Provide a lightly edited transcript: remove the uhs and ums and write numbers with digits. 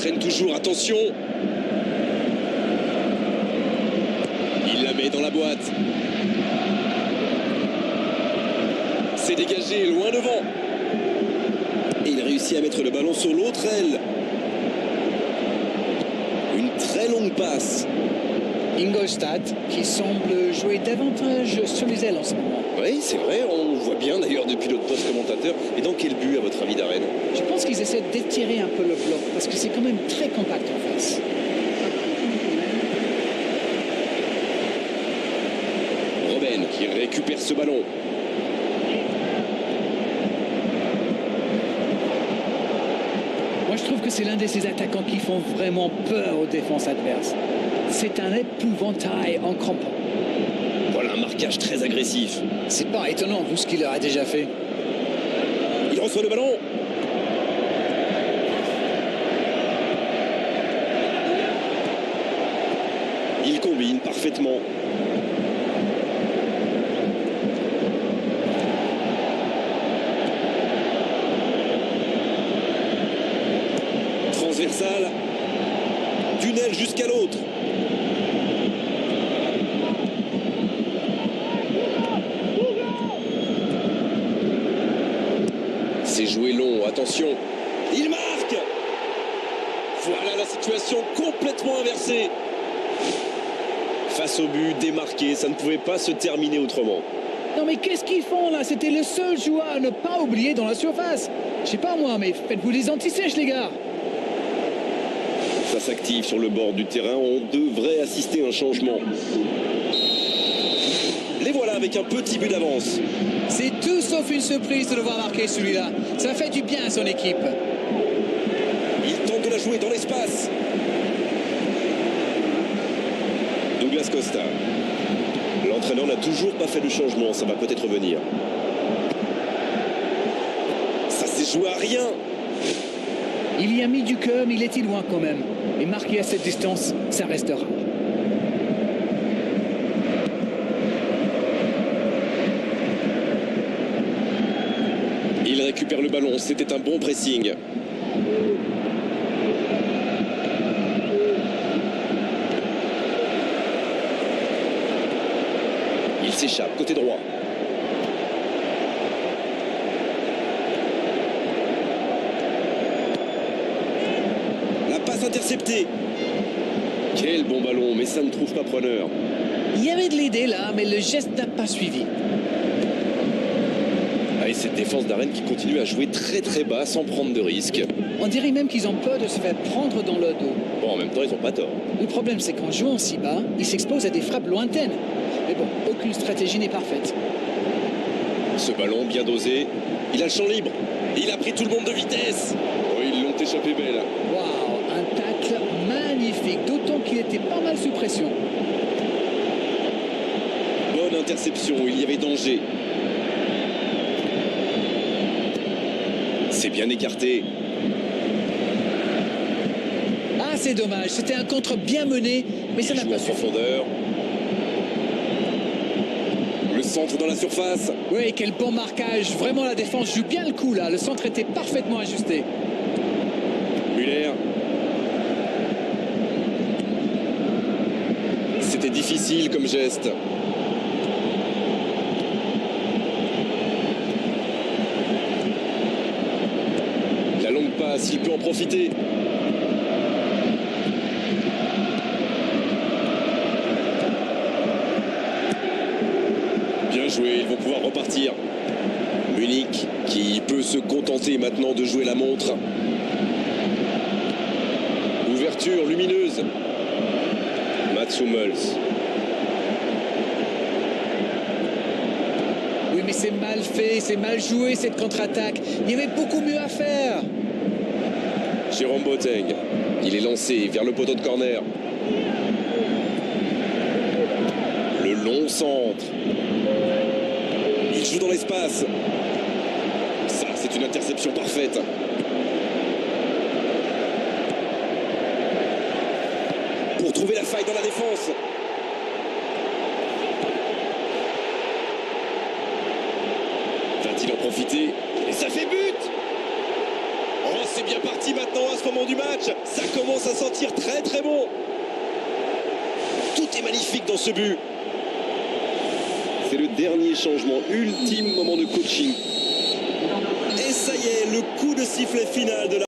traîne toujours, attention. Il la met dans la boîte. C'est dégagé, loin devant. Et il réussit à mettre le ballon sur l'autre aile. Une très longue passe. Ingolstadt qui semble jouer davantage sur les ailes en ce moment. Oui, c'est vrai, on voit bien d'ailleurs depuis notre poste commentateur. Et dans quel but, à votre avis, Darren? Je pense qu'ils essaient d'étirer un peu le bloc parce que c'est quand même très compact en face. Robben qui récupère ce ballon. Moi, je trouve que c'est l'un de ces attaquants qui font vraiment peur aux défenses adverses. C'est un épouvantail en crampon. Voilà un marquage très agressif. C'est pas étonnant vu ce qu'il leur a déjà fait. Il reçoit le ballon. Il combine parfaitement. Transversal. D'une aile jusqu'à l'autre. C'est joué long, attention. Il marque. Voilà la situation complètement inversée. Face au but, démarqué, ça ne pouvait pas se terminer autrement. Non mais qu'est-ce qu'ils font là? C'était le seul joueur à ne pas oublier dans la surface. Je sais pas moi, mais faites-vous des anti-sèches les gars. Ça s'active sur le bord du terrain, on devrait assister à un changement. Les voilà avec un petit but d'avance. C'est tout sauf une surprise de le voir marquer celui-là. Ça fait du bien à son équipe. Il tente de la jouer dans l'espace. Douglas Costa. L'entraîneur n'a toujours pas fait de changement, ça va peut-être venir. Ça s'est joué à rien. Il y a mis du cœur, mais il est loin quand même. Et marqué à cette distance, ça restera. Il récupère le ballon, c'était un bon pressing. Il s'échappe, côté droit. La passe interceptée. Quel bon ballon, mais ça ne trouve pas preneur. Il y avait de l'idée là, mais le geste n'a pas suivi. Ah, et cette défense d'Arène qui continue à jouer très très bas sans prendre de risques. On dirait même qu'ils ont peur de se faire prendre dans le dos. Bon, en même temps, ils n'ont pas tort. Le problème, c'est qu'en jouant si bas, ils s'exposent à des frappes lointaines. Mais bon, aucune stratégie n'est parfaite. Ce ballon bien dosé, il a le champ libre. Il a pris tout le monde de vitesse. Oh, ils l'ont échappé belle. Waouh, un tacle magnifique, d'autant qu'il était pas mal sous pression. Bonne interception, il y avait danger. C'est bien écarté. Ah, c'est dommage, c'était un contre bien mené, mais ça Il n'a joue pas en suffi. profondeur. Le centre dans la surface. Oui, quel bon marquage. Vraiment, la défense joue bien le coup là. Le centre était parfaitement ajusté. Muller. C'était difficile comme geste. La longue passe, il peut en profiter. Bien joué, ils vont pouvoir repartir. Munich qui peut se contenter maintenant de jouer la montre. Ouverture lumineuse. Mats Hummels. Oui, mais c'est mal fait, c'est mal joué cette contre-attaque. Il y avait beaucoup mieux à faire. Jérôme Boateng. Il est lancé vers le poteau de corner. Le long centre. Il joue dans l'espace. Ça, c'est une interception parfaite. Pour trouver la faille dans la défense. Va-t-il en profiter? Et ça fait but! Oh, c'est bien parti maintenant à ce moment du match. Ça commence à sentir très très bon. Tout est magnifique dans ce but. C'est le dernier changement, ultime moment de coaching. Et ça y est, le coup de sifflet final de la